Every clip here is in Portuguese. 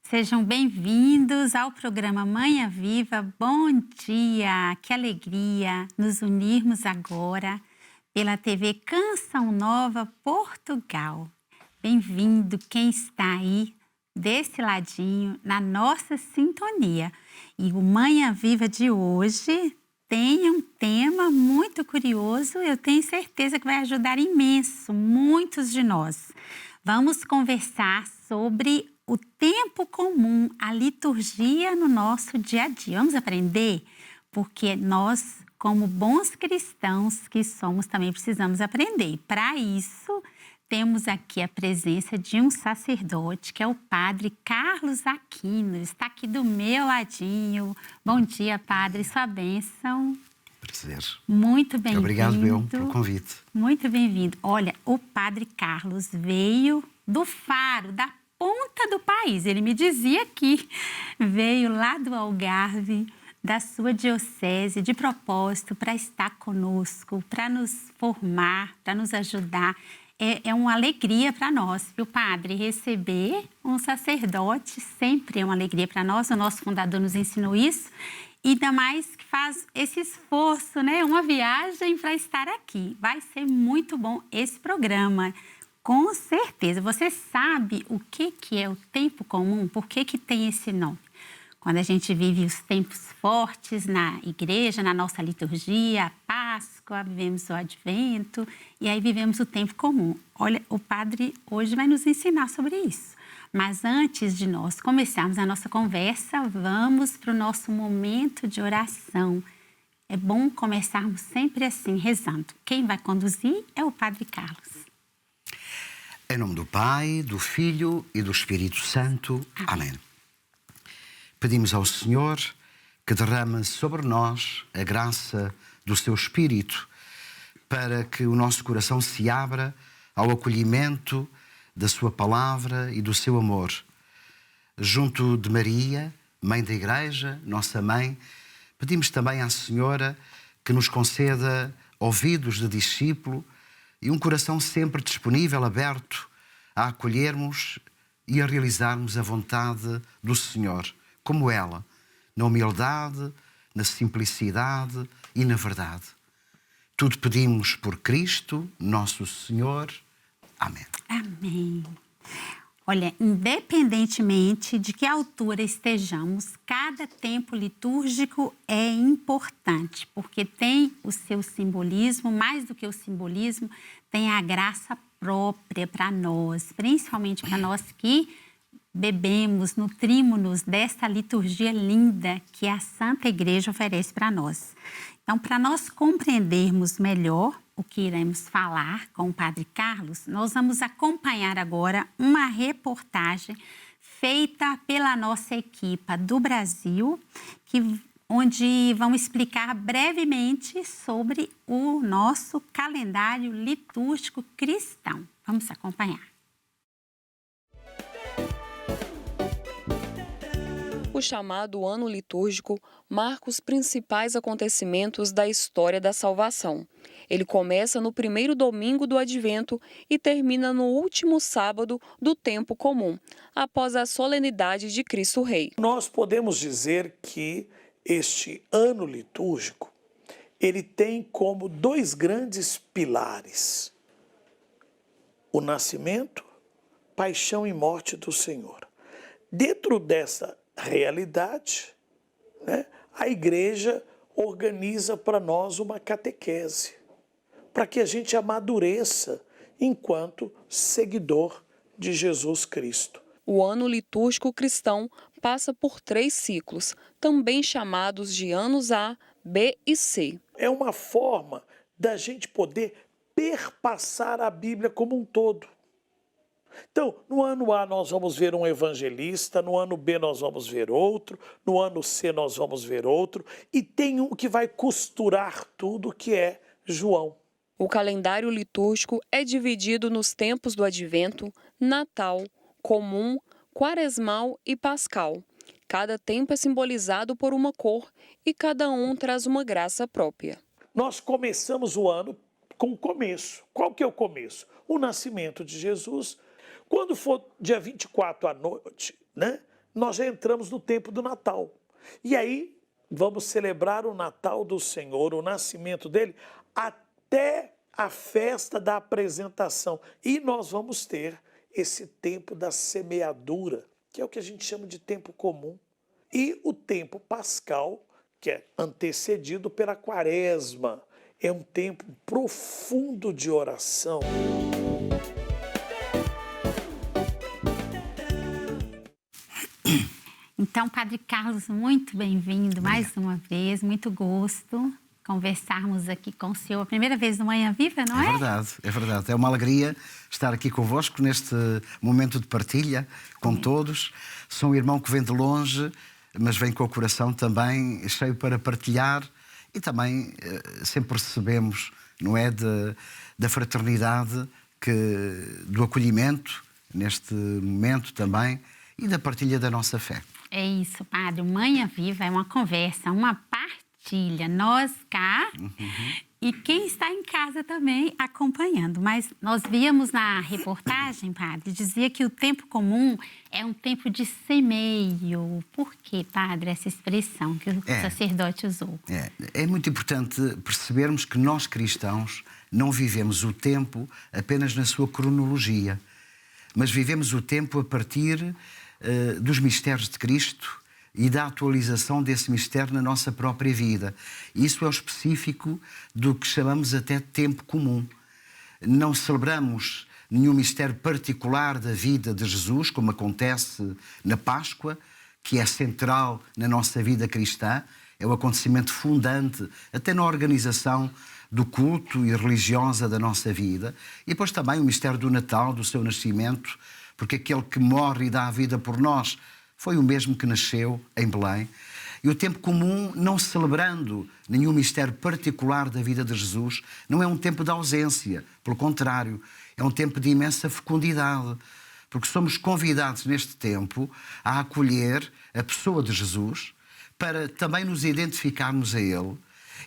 Sejam bem-vindos ao programa Manhã Viva. Bom dia, que alegria nos unirmos agora pela TV Canção Nova Portugal. Bem-vindo quem está aí desse ladinho na nossa sintonia. E o Manhã Viva de hoje tem um tema muito curioso, eu tenho certeza que vai ajudar imenso muitos de nós. Vamos conversar sobre o tempo comum, a liturgia no nosso dia a dia. Vamos aprender? Porque nós, como bons cristãos que somos, também precisamos aprender. Para isso, temos aqui a presença de um sacerdote, que é o Padre Carlos Aquino. Está aqui do meu ladinho. Bom dia, Padre. Sua bênção. Prazer. Muito bem-vindo. Obrigado, eu, pelo convite. Muito bem-vindo. Olha, o Padre Carlos veio do Faro, da ponta do país. Ele me dizia aqui, veio lá do Algarve, da sua diocese, de propósito, para estar conosco, para nos formar, para nos ajudar. É uma alegria para nós, viu, Padre? Receber um sacerdote sempre é uma alegria para nós. O nosso fundador nos ensinou isso. E ainda mais que faz esse esforço, né? Uma viagem para estar aqui. Vai ser muito bom esse programa. Com certeza. Você sabe o que é o tempo comum? Por que tem esse nome? Quando a gente vive os tempos fortes na igreja, na nossa liturgia, a Páscoa, vivemos o Advento e aí vivemos o tempo comum. Olha, o Padre hoje vai nos ensinar sobre isso. Mas antes de nós começarmos a nossa conversa, vamos para o nosso momento de oração. É bom começarmos sempre assim, rezando. Quem vai conduzir é o Padre Carlos. Em nome do Pai, do Filho e do Espírito Santo. Amém. Pedimos ao Senhor que derrame sobre nós a graça do seu Espírito, para que o nosso coração se abra ao acolhimento da sua palavra e do seu amor. Junto de Maria, Mãe da Igreja, nossa Mãe, pedimos também à Senhora que nos conceda ouvidos de discípulo e um coração sempre disponível, aberto a acolhermos e a realizarmos a vontade do Senhor, como ela, na humildade, na simplicidade e na verdade. Tudo pedimos por Cristo, nosso Senhor. Amém. Amém. Olha, independentemente de que altura estejamos, cada tempo litúrgico é importante, porque tem o seu simbolismo, mais do que o simbolismo, tem a graça própria para nós, principalmente para nós que bebemos, nutrimos-nos dessa liturgia linda que a Santa Igreja oferece para nós. Então, para nós compreendermos melhor o que iremos falar com o Padre Carlos, nós vamos acompanhar agora uma reportagem feita pela nossa equipe do Brasil, onde vão explicar brevemente sobre o nosso calendário litúrgico cristão. Vamos acompanhar. O chamado ano litúrgico marca os principais acontecimentos da história da salvação. Ele começa no primeiro domingo do Advento e termina no último sábado do tempo comum, após a solenidade de Cristo Rei. Nós podemos dizer que este ano litúrgico, ele tem como dois grandes pilares: o nascimento, paixão e morte do Senhor. Dentro dessa realidade, né, a igreja organiza para nós uma catequese, para que a gente amadureça enquanto seguidor de Jesus Cristo. O ano litúrgico cristão passa por 3 ciclos, também chamados de anos A, B e C. É uma forma da gente poder perpassar a Bíblia como um todo. Então, no ano A nós vamos ver um evangelista, no ano B nós vamos ver outro, no ano C nós vamos ver outro, e tem um que vai costurar tudo, que é João. O calendário litúrgico é dividido nos tempos do Advento, Natal, Comum, Quaresmal e Pascal. Cada tempo é simbolizado por uma cor e cada um traz uma graça própria. Nós começamos o ano com o começo. Qual que é o começo? O nascimento de Jesus. Quando for dia 24 à noite, né, nós já entramos no tempo do Natal. E aí vamos celebrar o Natal do Senhor, o nascimento dele, até a festa da apresentação. E nós vamos ter esse tempo da semeadura, que é o que a gente chama de tempo comum. E o tempo pascal, que é antecedido pela quaresma. É um tempo profundo de oração. Então, Padre Carlos, muito bem-vindo mais uma vez, muito gosto conversarmos aqui com o senhor. A primeira vez no Manhã Viva, não é? É verdade, é verdade. É uma alegria estar aqui convosco neste momento de partilha com todos. Sou um irmão que vem de longe, mas vem com o coração também cheio para partilhar e também sempre percebemos, não é, da fraternidade, do acolhimento neste momento também e da partilha da nossa fé. É isso, Padre. O Manhã Viva é uma conversa, uma partilha. Nós cá e quem está em casa também acompanhando. Mas nós víamos na reportagem, Padre, dizia que o tempo comum é um tempo de semeio. Por que, Padre, essa expressão que o sacerdote usou? É muito importante percebermos que nós cristãos não vivemos o tempo apenas na sua cronologia, mas vivemos o tempo a partir dos mistérios de Cristo e da atualização desse mistério na nossa própria vida. Isso é o específico do que chamamos até tempo comum. Não celebramos nenhum mistério particular da vida de Jesus, como acontece na Páscoa, que é central na nossa vida cristã, é o acontecimento fundante até na organização do culto e religiosa da nossa vida. E depois também o mistério do Natal, do seu nascimento, porque aquele que morre e dá a vida por nós foi o mesmo que nasceu em Belém. E o tempo comum, não celebrando nenhum mistério particular da vida de Jesus, não é um tempo de ausência. Pelo contrário, é um tempo de imensa fecundidade, porque somos convidados neste tempo a acolher a pessoa de Jesus para também nos identificarmos a Ele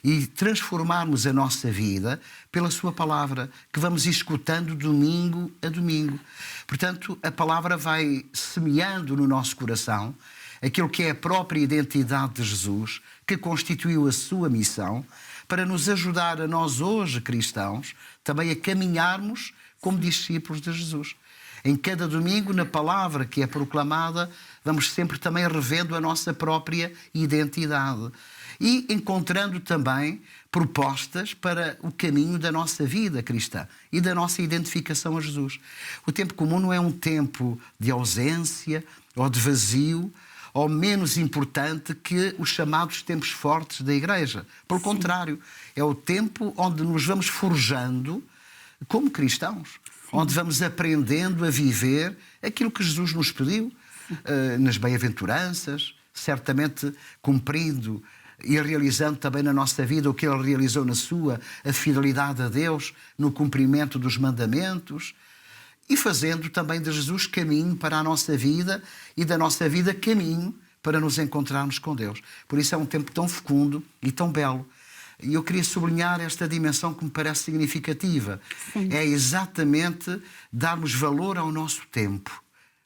e transformarmos a nossa vida pela sua palavra, que vamos escutando domingo a domingo. Portanto, a palavra vai semeando no nosso coração aquilo que é a própria identidade de Jesus, que constituiu a sua missão, para nos ajudar a nós hoje, cristãos, também a caminharmos como discípulos de Jesus. Em cada domingo, na palavra que é proclamada, vamos sempre também revendo a nossa própria identidade e encontrando também propostas para o caminho da nossa vida cristã e da nossa identificação a Jesus. O tempo comum não é um tempo de ausência ou de vazio, ou menos importante que os chamados tempos fortes da Igreja. Pelo contrário, é o tempo onde nos vamos forjando como cristãos, onde vamos aprendendo a viver aquilo que Jesus nos pediu, nas bem-aventuranças, certamente cumprindo e realizando também na nossa vida o que Ele realizou na sua, a fidelidade a Deus no cumprimento dos mandamentos e fazendo também de Jesus caminho para a nossa vida e da nossa vida caminho para nos encontrarmos com Deus. Por isso é um tempo tão fecundo e tão belo. E eu queria sublinhar esta dimensão que me parece significativa. Sim. É exatamente darmos valor ao nosso tempo.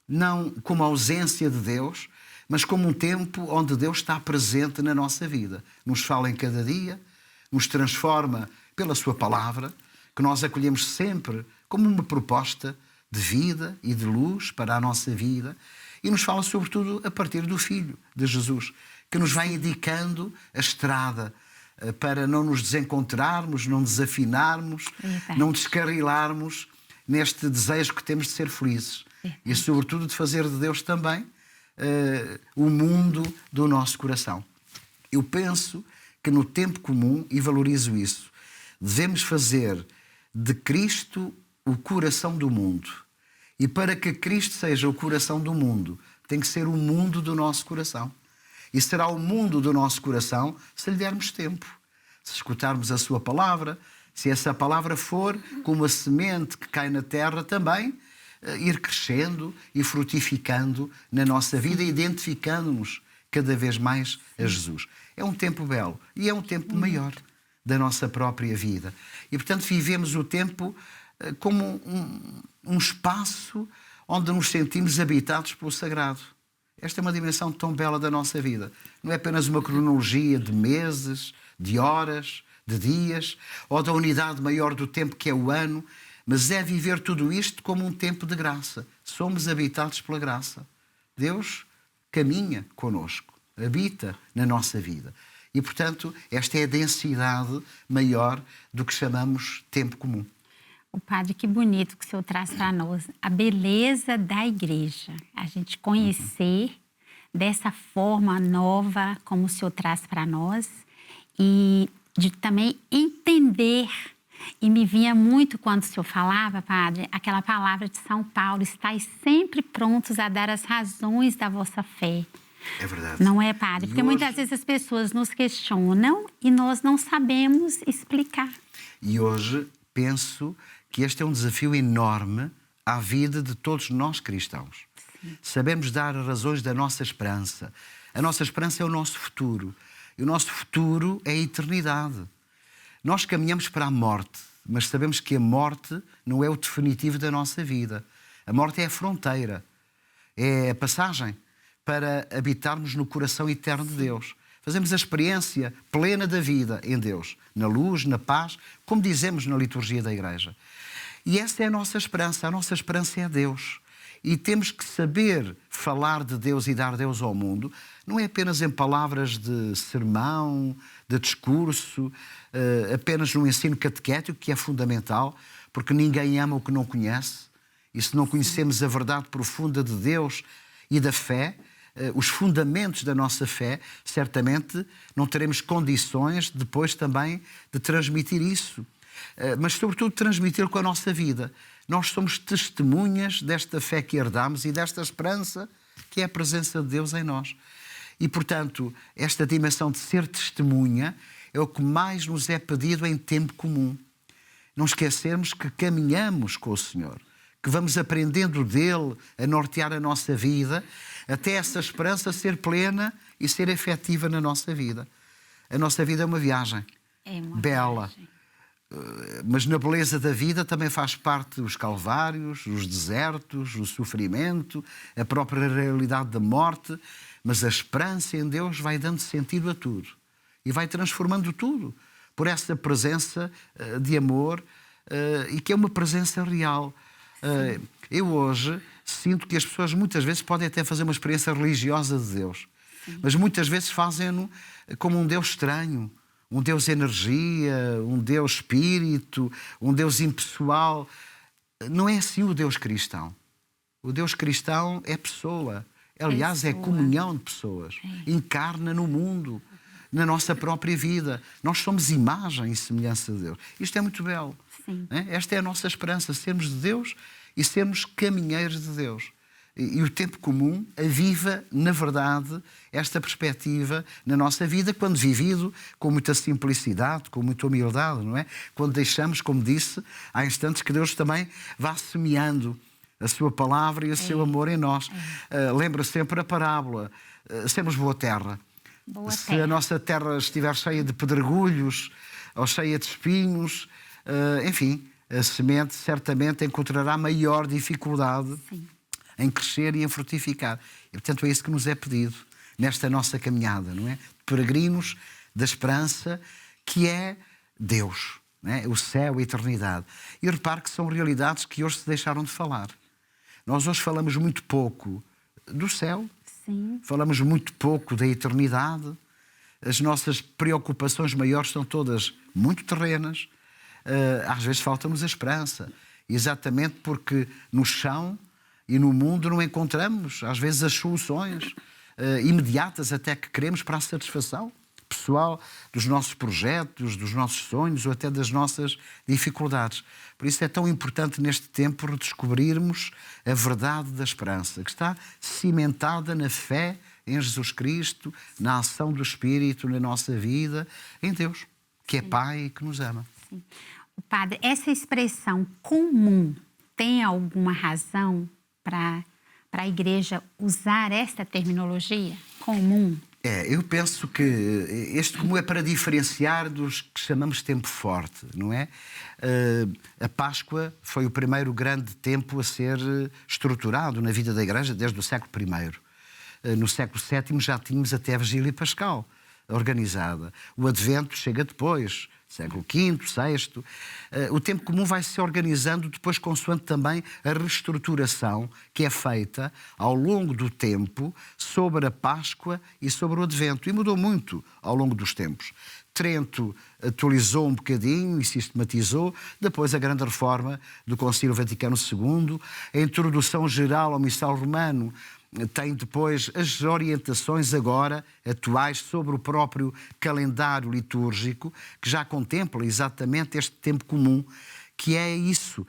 Não como ausência de Deus, mas como um tempo onde Deus está presente na nossa vida. Nos fala em cada dia, nos transforma pela sua palavra, que nós acolhemos sempre como uma proposta de vida e de luz para a nossa vida. E nos fala sobretudo a partir do Filho de Jesus, que nos vai indicando a estrada para não nos desencontrarmos, não desafinarmos, não descarrilarmos neste desejo que temos de ser felizes. E sobretudo de fazer de Deus também o mundo do nosso coração. Eu penso que no tempo comum, e valorizo isso, devemos fazer de Cristo o coração do mundo. E para que Cristo seja o coração do mundo, tem que ser o mundo do nosso coração. E será o mundo do nosso coração se lhe dermos tempo. Se escutarmos a sua palavra, se essa palavra for como a semente que cai na terra também, ir crescendo e frutificando na nossa vida, identificando-nos cada vez mais a Jesus. É um tempo belo e é um tempo maior da nossa própria vida. E, portanto, vivemos o tempo como um espaço onde nos sentimos habitados pelo sagrado. Esta é uma dimensão tão bela da nossa vida. Não é apenas uma cronologia de meses, de horas, de dias, ou da unidade maior do tempo que é o ano, mas é viver tudo isto como um tempo de graça. Somos habitados pela graça. Deus caminha connosco, habita na nossa vida. E, portanto, esta é a densidade maior do que chamamos tempo comum. O padre, que bonito que o senhor traz para nós. A beleza da igreja. A gente conhecer dessa forma nova como o senhor traz para nós. E de também entender. E me vinha muito quando o senhor falava, padre, aquela palavra de São Paulo. Estais sempre prontos a dar as razões da vossa fé. É verdade. Não é, padre? Porque muitas vezes as pessoas nos questionam e nós não sabemos explicar. E hoje penso que este é um desafio enorme à vida de todos nós cristãos. Sim. Sabemos dar razões da nossa esperança. A nossa esperança é o nosso futuro. E o nosso futuro é a eternidade. Nós caminhamos para a morte, mas sabemos que a morte não é o definitivo da nossa vida. A morte é a fronteira, é a passagem para habitarmos no coração eterno de Deus. Fazemos a experiência plena da vida em Deus, na luz, na paz, como dizemos na liturgia da Igreja. E essa é a nossa esperança é Deus. E temos que saber falar de Deus e dar Deus ao mundo, não é apenas em palavras de sermão, de discurso, apenas no ensino catequético, que é fundamental, porque ninguém ama o que não conhece. E se não conhecemos a verdade profunda de Deus e da fé, os fundamentos da nossa fé, certamente não teremos condições depois também de transmitir isso. Mas, sobretudo, transmitir com a nossa vida. Nós somos testemunhas desta fé que herdamos e desta esperança que é a presença de Deus em nós. E, portanto, esta dimensão de ser testemunha é o que mais nos é pedido em tempo comum. Não esquecermos que caminhamos com o Senhor, que vamos aprendendo dele a nortear a nossa vida, até essa esperança ser plena e ser efetiva na nossa vida. A nossa vida é uma viagem bela. Mas na beleza da vida também faz parte os calvários, os desertos, o sofrimento, a própria realidade da morte. Mas a esperança em Deus vai dando sentido a tudo e vai transformando tudo por essa presença de amor e que é uma presença real. Eu hoje sinto que as pessoas muitas vezes podem até fazer uma experiência religiosa de Deus, mas muitas vezes fazem-no como um Deus estranho, um Deus energia, um Deus espírito, um Deus impessoal. Não é assim o Deus cristão. O Deus cristão é pessoa. Aliás, é comunhão de pessoas. Encarna no mundo, na nossa própria vida. Nós somos imagem e semelhança de Deus. Isto é muito belo. Sim. Esta é a nossa esperança, sermos de Deus e sermos caminheiros de Deus. E o tempo comum aviva, na verdade, esta perspectiva na nossa vida, quando vivido com muita simplicidade, com muita humildade, não é? Quando deixamos, como disse, há instantes que Deus também vá semeando a sua palavra e o seu amor em nós. Lembra sempre a parábola, sermos boa terra. Se a nossa terra estiver cheia de pedregulhos ou cheia de espinhos, enfim, a semente certamente encontrará maior dificuldade em crescer e em frutificar. E, portanto, é isso que nos é pedido nesta nossa caminhada, não é? Peregrinos da esperança que é Deus, não é? O céu, a eternidade. E repare que são realidades que hoje se deixaram de falar. Nós hoje falamos muito pouco do céu, falamos muito pouco da eternidade. As nossas preocupações maiores são todas muito terrenas. Às vezes falta-nos a esperança, exatamente porque no chão e no mundo não encontramos, às vezes, as soluções imediatas até que queremos para a satisfação pessoal dos nossos projetos, dos nossos sonhos ou até das nossas dificuldades. Por isso é tão importante neste tempo redescobrirmos a verdade da esperança, que está cimentada na fé em Jesus Cristo, na ação do Espírito na nossa vida, em Deus, que é Pai e que nos ama. Sim. O padre, essa expressão comum tem alguma razão para a Igreja usar esta terminologia? Comum? Eu penso que este comum é para diferenciar dos que chamamos tempo forte, não é? A Páscoa foi o primeiro grande tempo a ser estruturado na vida da Igreja desde o século I. No século VII já tínhamos até a Vigília Pascal organizada. O Advento chega depois, século V, VI. O tempo comum vai se organizando depois consoante também a reestruturação que é feita ao longo do tempo sobre a Páscoa e sobre o Advento. E mudou muito ao longo dos tempos. Trento atualizou um bocadinho e sistematizou, depois a grande reforma do Concílio Vaticano II, a introdução geral ao missal romano, tem depois as orientações agora atuais sobre o próprio calendário litúrgico, que já contempla exatamente este tempo comum, que é isso,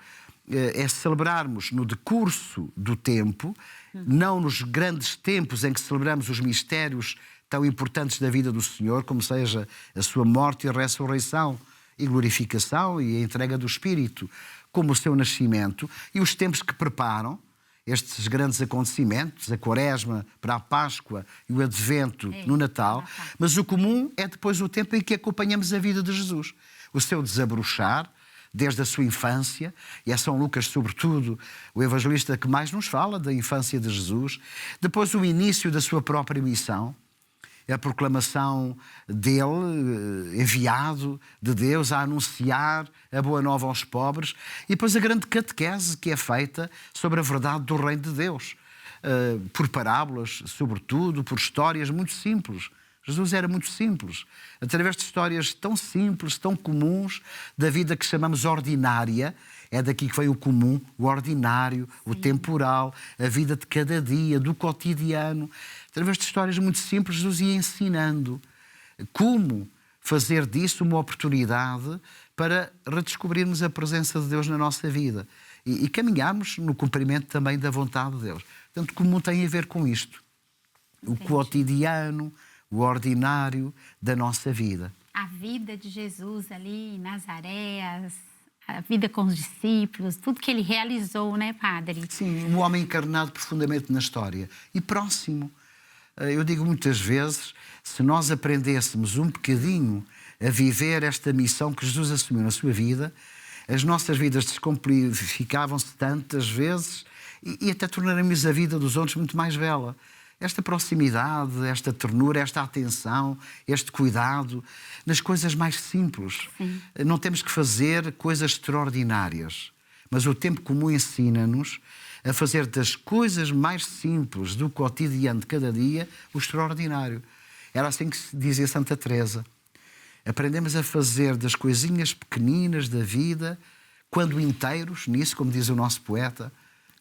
é celebrarmos no decurso do tempo, não nos grandes tempos em que celebramos os mistérios tão importantes da vida do Senhor, como seja a sua morte e a ressurreição e glorificação e a entrega do Espírito, como o seu nascimento, e os tempos que preparam estes grandes acontecimentos, a Quaresma para a Páscoa e o Advento no Natal, mas o comum é depois o tempo em que acompanhamos a vida de Jesus. O seu desabrochar, desde a sua infância, e é São Lucas, sobretudo, o evangelista que mais nos fala da infância de Jesus, depois o início da sua própria missão, a proclamação dele, enviado de Deus a anunciar a boa nova aos pobres, e depois a grande catequese que é feita sobre a verdade do reino de Deus, por parábolas, sobretudo, por histórias muito simples. Jesus era muito simples, através de histórias tão simples, tão comuns, da vida que chamamos ordinária. É daqui que veio o comum, o ordinário, o temporal, a vida de cada dia, do cotidiano. Através de histórias muito simples, Jesus ia ensinando como fazer disso uma oportunidade para redescobrirmos a presença de Deus na nossa vida e caminharmos no cumprimento também da vontade de Deus. Portanto, comum tem a ver com isto. O cotidiano, o ordinário da nossa vida. A vida de Jesus ali em Nazaré, a vida com os discípulos, tudo que ele realizou, né, Padre? Sim, um homem encarnado profundamente na história e próximo. Eu digo muitas vezes, se nós aprendêssemos um bocadinho a viver esta missão que Jesus assumiu na sua vida, as nossas vidas descomplicavam-se tantas vezes e até tornaríamos a vida dos outros muito mais bela. Esta proximidade, esta ternura, esta atenção, este cuidado, nas coisas mais simples. Sim. Não temos que fazer coisas extraordinárias, mas o tempo comum ensina-nos a fazer das coisas mais simples do cotidiano de cada dia o extraordinário. Era assim que se dizia Santa Teresa. Aprendemos a fazer das coisinhas pequeninas da vida, quando inteiros, nisso, como diz o nosso poeta,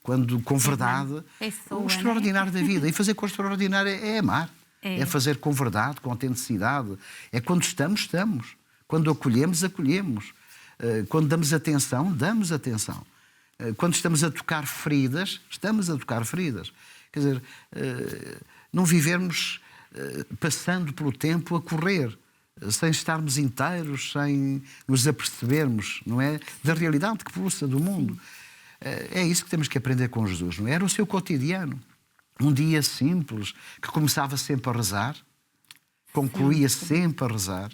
quando com verdade, o extraordinário da vida. E fazer com o extraordinário é amar. É fazer com verdade, com autenticidade. É quando estamos. Quando acolhemos. Quando damos atenção. Quando estamos a tocar feridas, estamos a tocar feridas. Quer dizer, não vivermos passando pelo tempo a correr, sem estarmos inteiros, sem nos apercebermos, não é? Da realidade que pulsa do mundo. É isso que temos que aprender com Jesus, não é? Era o seu cotidiano. Um dia simples, que começava sempre a rezar, concluía sempre a rezar,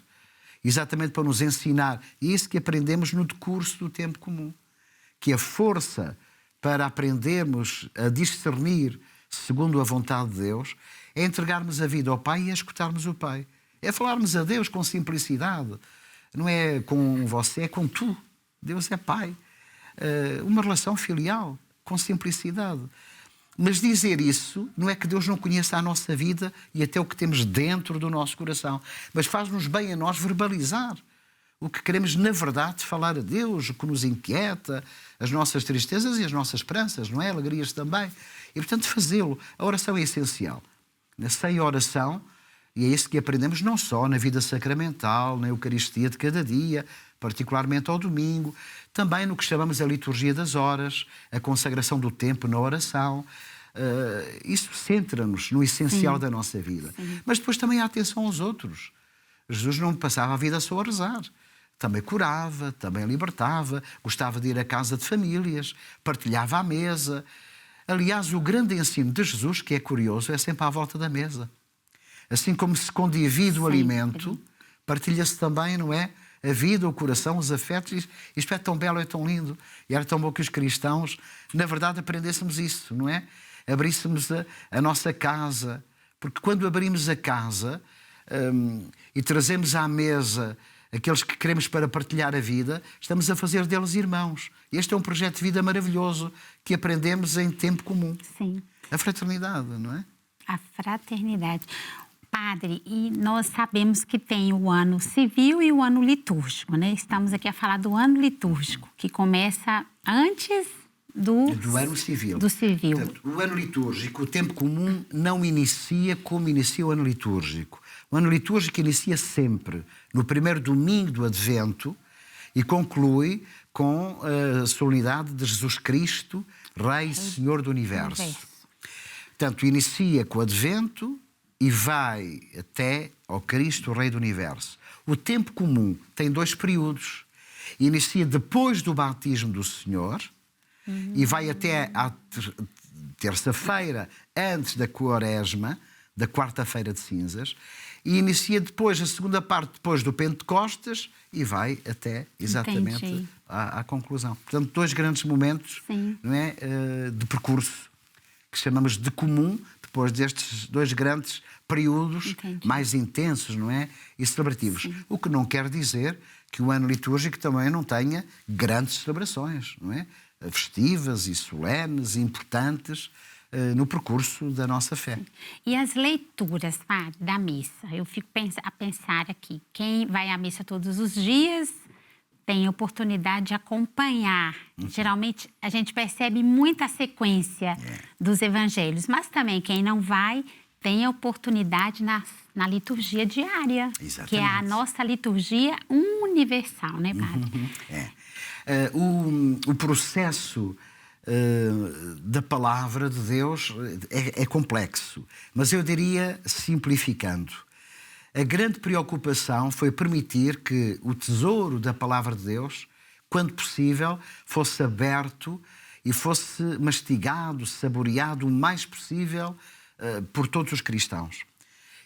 exatamente para nos ensinar. E isso que aprendemos no decurso do tempo comum. Que a força para aprendermos a discernir segundo a vontade de Deus é entregarmos a vida ao Pai e a escutarmos o Pai. É falarmos a Deus com simplicidade. Não é com você, é com tu. Deus é Pai. Uma relação filial, com simplicidade. Mas dizer isso não é que Deus não conheça a nossa vida e até o que temos dentro do nosso coração, mas faz-nos bem a nós verbalizar o que queremos, na verdade, falar a Deus, o que nos inquieta, as nossas tristezas e as nossas esperanças, não é? Alegrias também. E, portanto, fazê-lo. A oração é essencial. Sem oração, e é isso que aprendemos não só na vida sacramental, na Eucaristia de cada dia, particularmente ao domingo, também no que chamamos a liturgia das horas, a consagração do tempo na oração. Isso centra-nos no essencial da nossa vida. Sim. Mas depois também a atenção aos outros. Jesus não passava a vida só a rezar. Também curava, também libertava, gostava de ir à casa de famílias, partilhava à mesa. Aliás, o grande ensino de Jesus, que é curioso, é sempre à volta da mesa. Assim como se condivide o alimento, partilha-se também, não é? A vida, o coração, os afetos. Isto é tão belo, é tão lindo. E era tão bom que os cristãos, na verdade, aprendêssemos isso, não é? abríssemos a nossa casa. Porque quando abrimos a casa e trazemos à mesa aqueles que queremos para partilhar a vida, estamos a fazer deles irmãos. Este é um projeto de vida maravilhoso que aprendemos em tempo comum. Sim. A fraternidade, não é? A fraternidade. Padre, e nós sabemos que tem o ano civil e o ano litúrgico, né? Estamos aqui a falar do ano litúrgico, que começa antes do ano civil. Do civil. Portanto, o ano litúrgico, o tempo comum, não inicia como inicia o ano litúrgico. O ano litúrgico inicia sempre no primeiro domingo do Advento e conclui com a solenidade de Jesus Cristo, Rei e Senhor do Universo. Portanto, inicia com o Advento e vai até ao Cristo, Rei do Universo. O tempo comum tem 2 períodos. Inicia depois do batismo do Senhor e vai até à terça-feira, antes da Quaresma, da quarta-feira de cinzas, e inicia depois, a segunda parte, depois do Pentecostes, e vai até exatamente à conclusão. Portanto, 2 grandes momentos, não é, de percurso, que chamamos de comum, depois destes 2 grandes períodos mais intensos, não é, e celebrativos. Sim. O que não quer dizer que o ano litúrgico também não tenha grandes celebrações, não é? Festivas e solenes, importantes, no percurso da nossa fé. Sim. E as leituras, Padre, da missa? Eu fico a pensar aqui, quem vai à missa todos os dias tem a oportunidade de acompanhar. Geralmente, a gente percebe muita sequência dos evangelhos, mas também quem não vai tem a oportunidade na liturgia diária, que é a nossa liturgia universal, né, Padre? O processo da palavra de Deus é complexo, mas eu diria, simplificando, a grande preocupação foi permitir que o tesouro da palavra de Deus, quando possível, fosse aberto e fosse mastigado, saboreado o mais possível por todos os cristãos.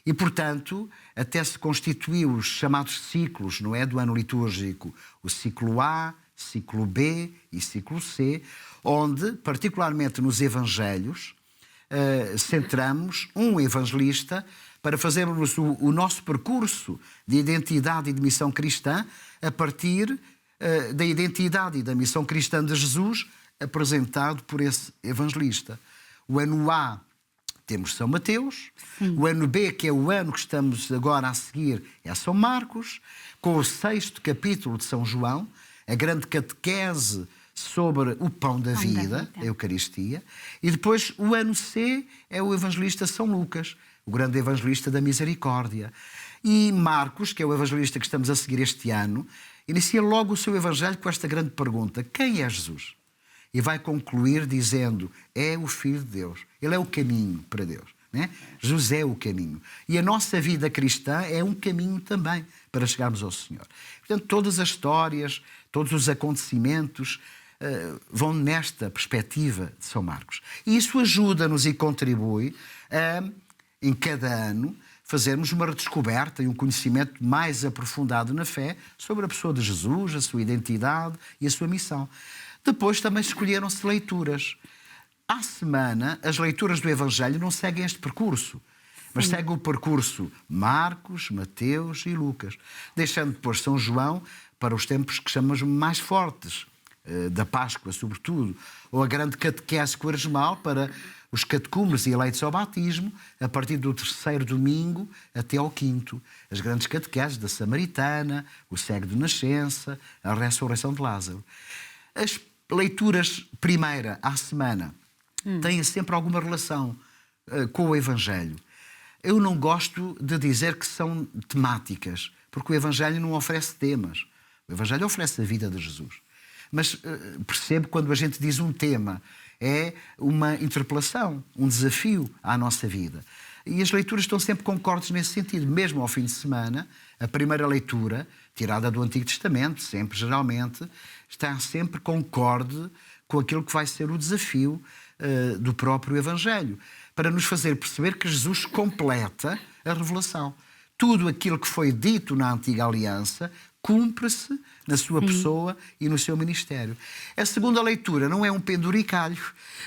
E, portanto, até se constituiu os chamados ciclos, não é, do ano litúrgico, o ciclo A, ciclo B e ciclo C, onde, particularmente nos evangelhos, centramos um evangelista para fazermos o nosso percurso de identidade e de missão cristã a partir da identidade e da missão cristã de Jesus apresentado por esse evangelista. O ano A temos São Mateus, o ano B, que é o ano que estamos agora a seguir, é São Marcos, com o 6º capítulo de São João, a grande catequese sobre o pão da vida, a Eucaristia, e depois o ano C é o evangelista São Lucas, o grande evangelista da misericórdia. E Marcos, que é o evangelista que estamos a seguir este ano, inicia logo o seu evangelho com esta grande pergunta: quem é Jesus? E vai concluir dizendo: é o Filho de Deus. Ele é o caminho para Deus. Né? Jesus é o caminho. E a nossa vida cristã é um caminho também para chegarmos ao Senhor. Portanto, todas as histórias, todos os acontecimentos vão nesta perspectiva de São Marcos. E isso ajuda-nos e contribui a, em cada ano, fazermos uma redescoberta e um conhecimento mais aprofundado na fé sobre a pessoa de Jesus, a sua identidade e a sua missão. Depois também escolheram-se leituras. À semana, as leituras do Evangelho não seguem este percurso, mas seguem o percurso Marcos, Mateus e Lucas, deixando depois São João para os tempos que chamamos mais fortes, da Páscoa, sobretudo, ou a grande catequese quaresmal para os catecúmenos e eleitos ao batismo, a partir do 3º domingo até ao 5º. As grandes catequeses da Samaritana, o cego de nascença, a ressurreição de Lázaro. As leituras primeira à semana têm sempre alguma relação com o Evangelho. Eu não gosto de dizer que são temáticas, porque o Evangelho não oferece temas. O Evangelho oferece a vida de Jesus. Mas percebo quando a gente diz um tema, é uma interpelação, um desafio à nossa vida. E as leituras estão sempre concordes nesse sentido. Mesmo ao fim de semana, a primeira leitura, tirada do Antigo Testamento, sempre, geralmente, está sempre concorde com aquilo que vai ser o desafio do próprio Evangelho, para nos fazer perceber que Jesus completa a revelação. Tudo aquilo que foi dito na Antiga Aliança cumpre-se na sua pessoa e no seu ministério. A segunda leitura não é um penduricalho,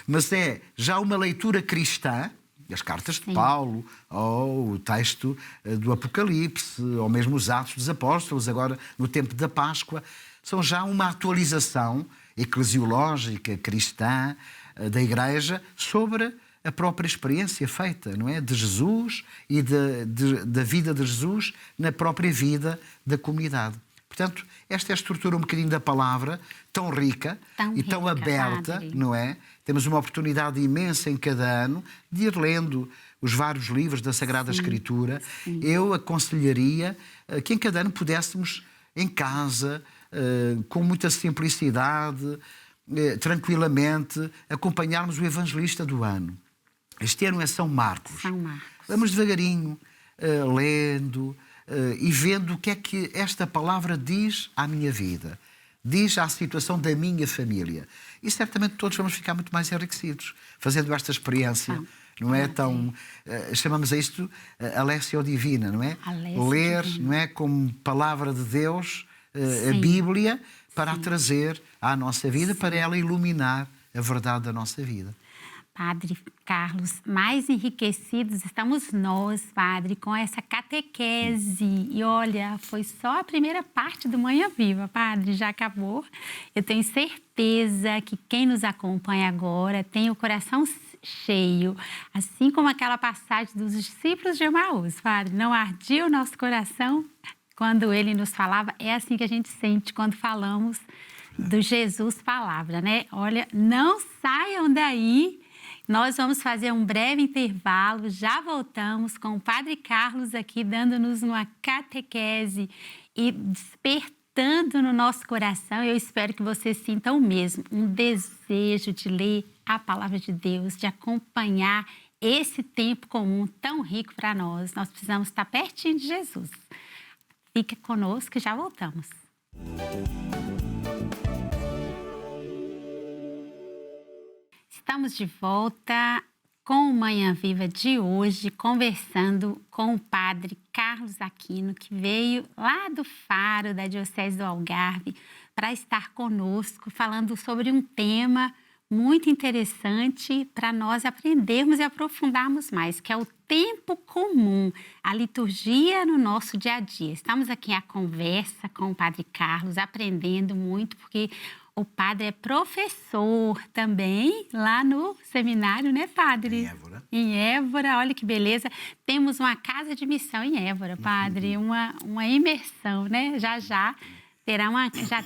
mas é já uma leitura cristã, as cartas de Paulo, ou o texto do Apocalipse, ou mesmo os Atos dos Apóstolos, agora no tempo da Páscoa, são já uma atualização eclesiológica, cristã, da Igreja, sobre a própria experiência feita, não é? De Jesus e da vida de Jesus na própria vida da comunidade. Portanto, esta é a estrutura um bocadinho da palavra, tão rica e tão aberta, padre. não é? Temos uma oportunidade imensa em cada ano de ir lendo os vários livros da Sagrada Escritura. Eu aconselharia que em cada ano pudéssemos, em casa, com muita simplicidade, tranquilamente, acompanharmos o evangelista do ano. Este ano é São Marcos. São Marcos. Vamos devagarinho, lendo e vendo o que é que esta palavra diz à minha vida, diz à situação da minha família. E certamente todos vamos ficar muito mais enriquecidos fazendo esta experiência. Não é tão... chamamos a isto a Lécio Divina, não é? Ler, não é? Como palavra de Deus, a Bíblia, para a trazer à nossa vida, para ela iluminar a verdade da nossa vida. Padre Carlos, mais enriquecidos estamos nós, Padre, com essa catequese. E olha, foi só a primeira parte do Manhã Viva, Padre, já acabou. Eu tenho certeza que quem nos acompanha agora tem o coração cheio, assim como aquela passagem dos discípulos de Emaús, Padre. Não ardia o nosso coração quando ele nos falava? É assim que a gente sente quando falamos do Jesus Palavra, né? Olha, não saiam daí. Nós vamos fazer um breve intervalo, já voltamos com o Padre Carlos aqui dando-nos uma catequese e despertando no nosso coração. Eu espero que vocês sintam o mesmo, um desejo de ler a Palavra de Deus, de acompanhar esse tempo comum tão rico para nós. Nós precisamos estar pertinho de Jesus. Fica conosco que já voltamos. Estamos de volta com o Manhã Viva de hoje, conversando com o Padre Carlos Aquino, que veio lá do Faro, da Diocese do Algarve, para estar conosco, falando sobre um tema muito interessante para nós aprendermos e aprofundarmos mais, que é o tempo comum, a liturgia no nosso dia a dia. Estamos aqui à conversa com o Padre Carlos, aprendendo muito, porque o padre é professor também lá no seminário, né, Padre? Em Évora. Em Évora, olha que beleza. Temos uma casa de missão em Évora, Padre, uma imersão, né? Já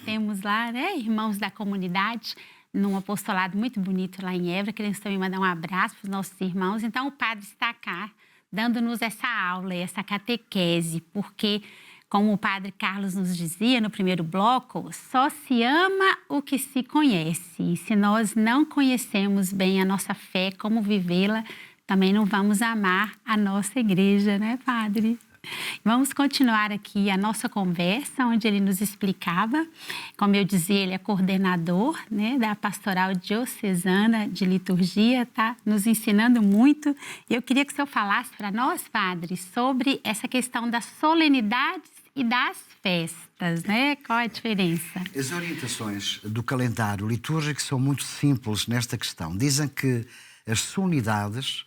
temos lá, né, irmãos da comunidade, num apostolado muito bonito lá em Évora. Queremos também mandar um abraço para os nossos irmãos. Então, o padre está cá, dando-nos essa aula, essa catequese, porque, como o Padre Carlos nos dizia no primeiro bloco, só se ama o que se conhece. E se nós não conhecemos bem a nossa fé, como vivê-la, também não vamos amar a nossa igreja, né, Padre? Vamos continuar aqui a nossa conversa, onde ele nos explicava. Como eu dizia, ele é coordenador, né, da Pastoral Diocesana de Liturgia, tá nos ensinando muito. E eu queria que o senhor falasse para nós, Padre, sobre essa questão das solenidades e das festas, né? Qual é a diferença? As orientações do calendário litúrgico são muito simples nesta questão. Dizem que as solenidades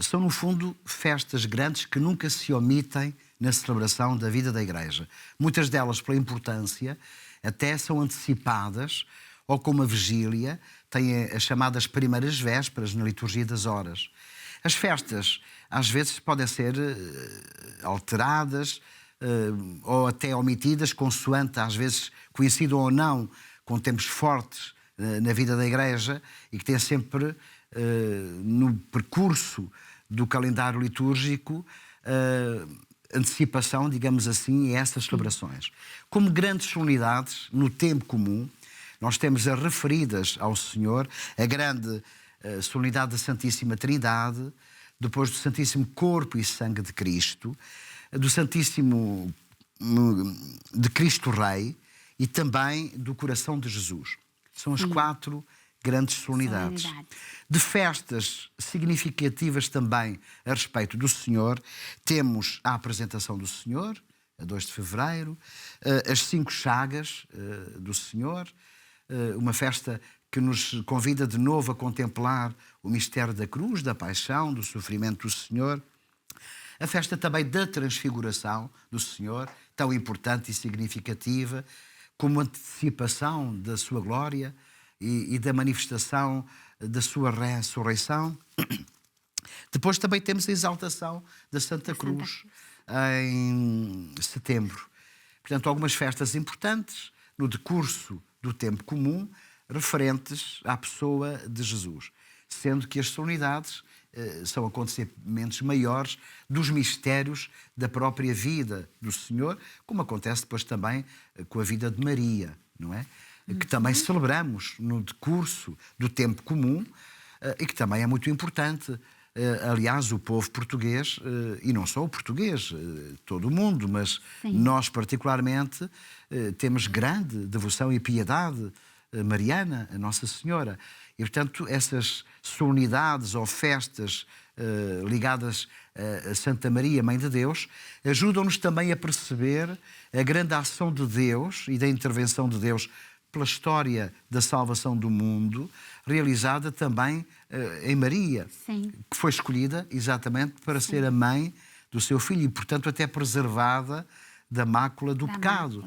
são, no fundo, festas grandes que nunca se omitem na celebração da vida da Igreja. Muitas delas, pela importância, até são antecipadas, ou como a vigília, têm as chamadas primeiras vésperas na liturgia das horas. As festas, às vezes, podem ser alteradas ou até omitidas, consoante, às vezes, coincidam ou não com tempos fortes na vida da Igreja e que têm sempre no percurso do calendário litúrgico antecipação, digamos assim, a essas celebrações. Como grandes solenidades, no tempo comum, nós temos as referidas ao Senhor, a grande solenidade da Santíssima Trindade, depois do Santíssimo Corpo e Sangue de Cristo, do Santíssimo de Cristo Rei e também do Coração de Jesus. São as 4 grandes solenidades. De festas significativas também a respeito do Senhor, temos a apresentação do Senhor, a 2 de fevereiro, as 5 chagas do Senhor, uma festa que nos convida de novo a contemplar o mistério da cruz, da paixão, do sofrimento do Senhor. A festa também da transfiguração do Senhor, tão importante e significativa, como antecipação da sua glória e da manifestação da sua ressurreição. Depois também temos a exaltação da Santa Cruz em setembro. Portanto, algumas festas importantes no decurso do tempo comum referentes à pessoa de Jesus, sendo que as solenidades são acontecimentos maiores dos mistérios da própria vida do Senhor, como acontece depois também com a vida de Maria, não é? Que também celebramos no decurso do tempo comum e que também é muito importante. Aliás, o povo português, e não só o português, todo o mundo, mas nós particularmente, temos grande devoção e piedade mariana, a Nossa Senhora. E, portanto, essas solenidades ou festas ligadas a Santa Maria, Mãe de Deus, ajudam-nos também a perceber a grande ação de Deus e da intervenção de Deus pela história da salvação do mundo, realizada também em Maria, que foi escolhida exatamente para ser a mãe do seu filho e, portanto, até preservada da mácula do pecado.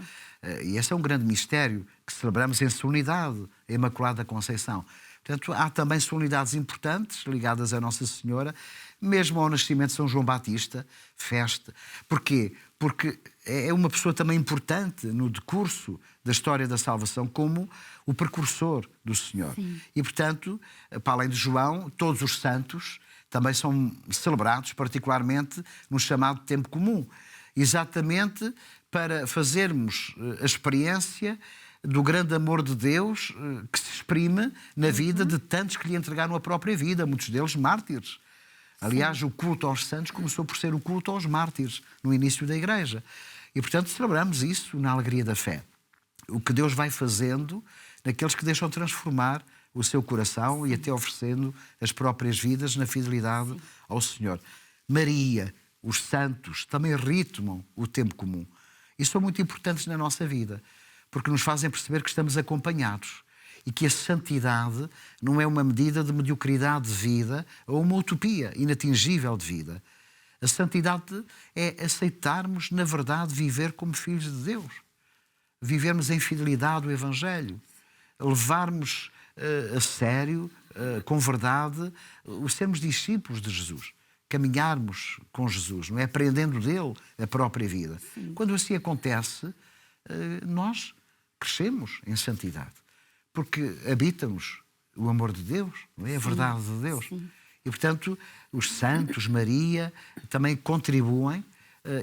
E esse é um grande mistério que celebramos em solenidade, a Imaculada Conceição. Portanto, há também solenidades importantes ligadas à Nossa Senhora, mesmo ao nascimento de São João Batista, festa. Porquê? Porque é uma pessoa também importante no decurso da história da salvação, como o precursor do Senhor. E, portanto, para além de João, todos os santos também são celebrados, particularmente no chamado tempo comum, exatamente para fazermos a experiência do grande amor de Deus que se exprime na vida de tantos que lhe entregaram a própria vida, muitos deles mártires. Aliás, o culto aos santos começou por ser o culto aos mártires, no início da Igreja. E, portanto, celebramos isso na alegria da fé. O que Deus vai fazendo naqueles que deixam transformar o seu coração e até oferecendo as próprias vidas na fidelidade ao Senhor. Maria, os santos, também ritmam o tempo comum. E são muito importantes na nossa vida, porque nos fazem perceber que estamos acompanhados e que a santidade não é uma medida de mediocridade de vida ou uma utopia inatingível de vida. A santidade é aceitarmos, na verdade, viver como filhos de Deus. Vivermos em fidelidade ao Evangelho. Levarmos a sério, com verdade, os sermos discípulos de Jesus. Caminharmos com Jesus, não é? Aprendendo dele a própria vida. Quando assim acontece, nós crescemos em santidade. Porque habitamos o amor de Deus, não é? A verdade de Deus. E, portanto, os santos, Maria, também contribuem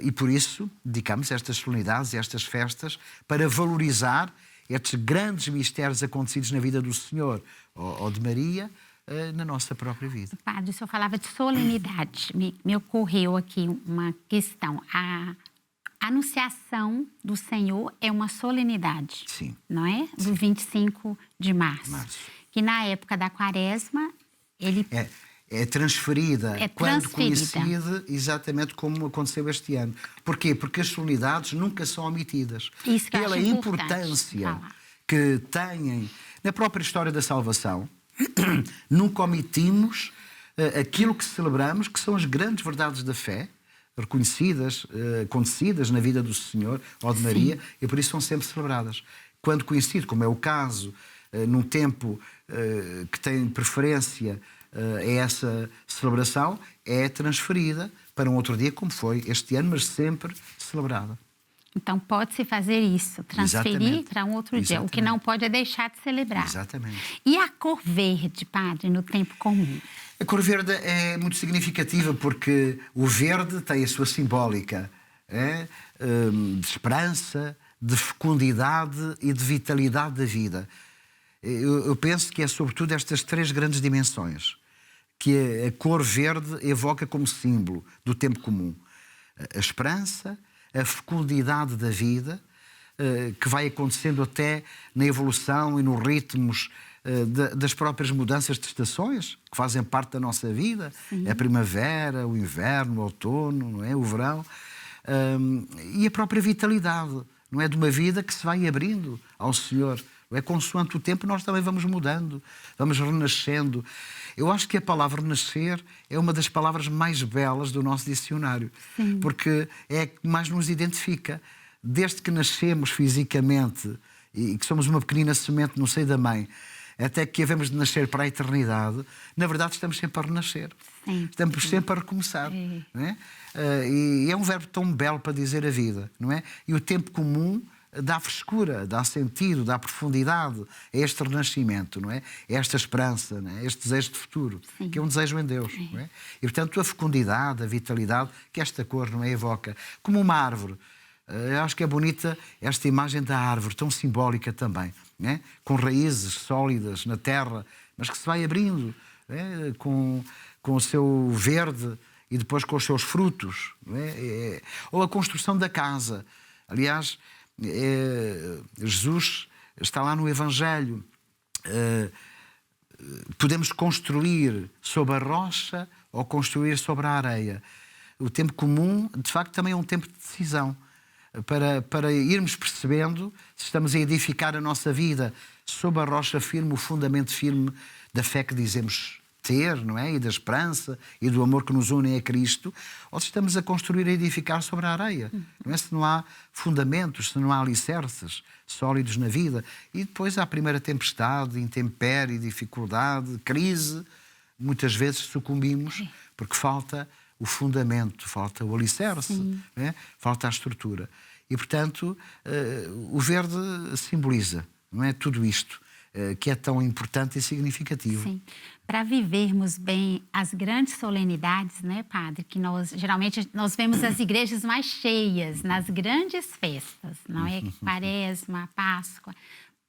e, por isso, dedicamos estas solenidades e estas festas para valorizar estes grandes mistérios acontecidos na vida do Senhor ou de Maria, na nossa própria vida. Padre, o senhor falava de solenidade. Me ocorreu aqui uma questão. A Anunciação do Senhor é uma solenidade, não é? Do 25 de março. Que na época da Quaresma, ele... É transferida, quando conhecida, exatamente como aconteceu este ano. Porquê? Porque as solenidades nunca são omitidas. Isso que pela importância que têm na própria história da salvação, nunca omitimos aquilo que celebramos, que são as grandes verdades da fé, reconhecidas, acontecidas na vida do Senhor ou de Maria, e por isso são sempre celebradas. Quando conhecido, como é o caso, num tempo que tem preferência a essa celebração, é transferida para um outro dia, como foi este ano, mas sempre celebrada. Então pode-se fazer isso, transferir para um outro dia. O que não pode é deixar de celebrar. Exatamente. E a cor verde, padre, no tempo comum? A cor verde é muito significativa porque o verde tem a sua simbólica de esperança, de fecundidade e de vitalidade da vida. Eu penso que é sobretudo estas 3 grandes dimensões que a cor verde evoca como símbolo do tempo comum. A esperança, a fecundidade da vida, que vai acontecendo até na evolução e nos ritmos das próprias mudanças de estações, que fazem parte da nossa vida. A primavera, o inverno, o outono, não é? O verão. e a própria vitalidade, não é, de uma vida que se vai abrindo ao Senhor. Não é? Consoante o tempo nós também vamos mudando, vamos renascendo. Eu acho que a palavra renascer é uma das palavras mais belas do nosso dicionário, porque é a que mais nos identifica. Desde que nascemos fisicamente e que somos uma pequenina semente no seio da mãe, até que havemos de nascer para a eternidade, na verdade estamos sempre a renascer. Estamos sempre a recomeçar. Não é? E é um verbo tão belo para dizer a vida, não é? E o tempo comum dá frescura, dá sentido, dá profundidade a este renascimento, não é? A esta esperança, não é? Este desejo de futuro, que é um desejo em Deus. Não é? E, portanto, a fecundidade, a vitalidade que esta cor, não é, evoca, como uma árvore. Eu acho que é bonita esta imagem da árvore, tão simbólica também, não é? Com raízes sólidas na terra, mas que se vai abrindo, não é? Com o seu verde e depois com os seus frutos. Não é? Ou a construção da casa. Aliás, Jesus está lá no Evangelho. Podemos construir sobre a rocha ou construir sobre a areia. O tempo comum, de facto, também é um tempo de decisão. Para irmos percebendo se estamos a edificar a nossa vida sob a rocha firme, o fundamento firme da fé que dizemos ter, não é? E da esperança e do amor que nos unem a Cristo, ou se estamos a construir e edificar sobre a areia. Não é? Se não há fundamentos, se não há alicerces sólidos na vida. E depois há a primeira tempestade, intempérie, dificuldade, crise. Muitas vezes sucumbimos porque falta o fundamento, falta o alicerce, não é? Falta a estrutura. E, portanto, o verde simboliza, não é, tudo isto, que é tão importante e significativo. Sim. Para vivermos bem as grandes solenidades, né, Padre, que geralmente nós vemos as igrejas mais cheias nas grandes festas, não é? Quaresma, Páscoa.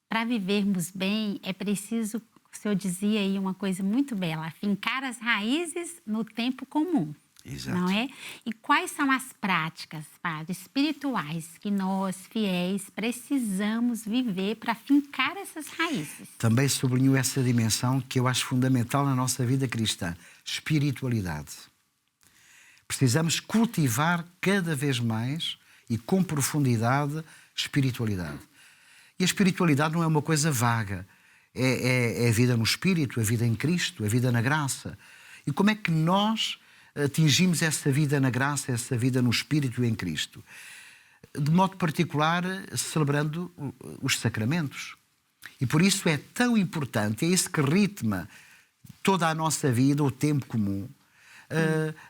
Para vivermos bem, é preciso, o senhor dizia aí uma coisa muito bela, fincar as raízes no tempo comum. Exato. Não é? E quais são as práticas, Padre, espirituais que nós, fiéis, precisamos viver para fincar essas raízes? Também sublinho essa dimensão que eu acho fundamental na nossa vida cristã, espiritualidade. Precisamos cultivar cada vez mais e com profundidade espiritualidade. E a espiritualidade não é uma coisa vaga, é a vida no Espírito, a vida em Cristo, a vida na graça. E como é que nós atingimos essa vida na graça, essa vida no Espírito e em Cristo? De modo particular, celebrando os sacramentos. E por isso é tão importante, é isso que ritma toda a nossa vida, o tempo comum,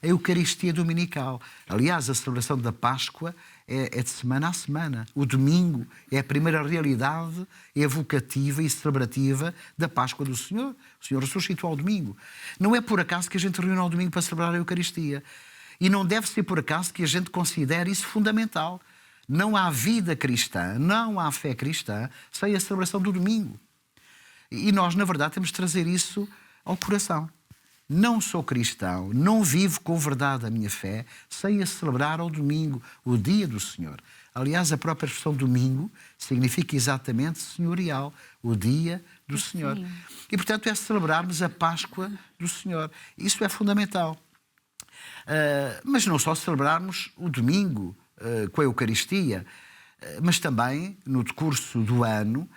a Eucaristia Dominical. Aliás, a celebração da Páscoa é de semana a semana. O domingo é a primeira realidade evocativa e celebrativa da Páscoa do Senhor. O Senhor ressuscitou ao domingo. Não é por acaso que a gente reúne ao domingo para celebrar a Eucaristia. E não deve ser por acaso que a gente considere isso fundamental. Não há vida cristã, não há fé cristã sem a celebração do domingo. E nós, na verdade, temos de trazer isso ao coração. Não sou cristão, não vivo com verdade a minha fé sem a celebrar ao domingo, o dia do Senhor. Aliás, a própria expressão domingo significa exatamente senhorial, o dia do Senhor. E, portanto, é celebrarmos a Páscoa do Senhor. Isso é fundamental. Mas não só celebrarmos o domingo com a Eucaristia, mas também, no decurso do ano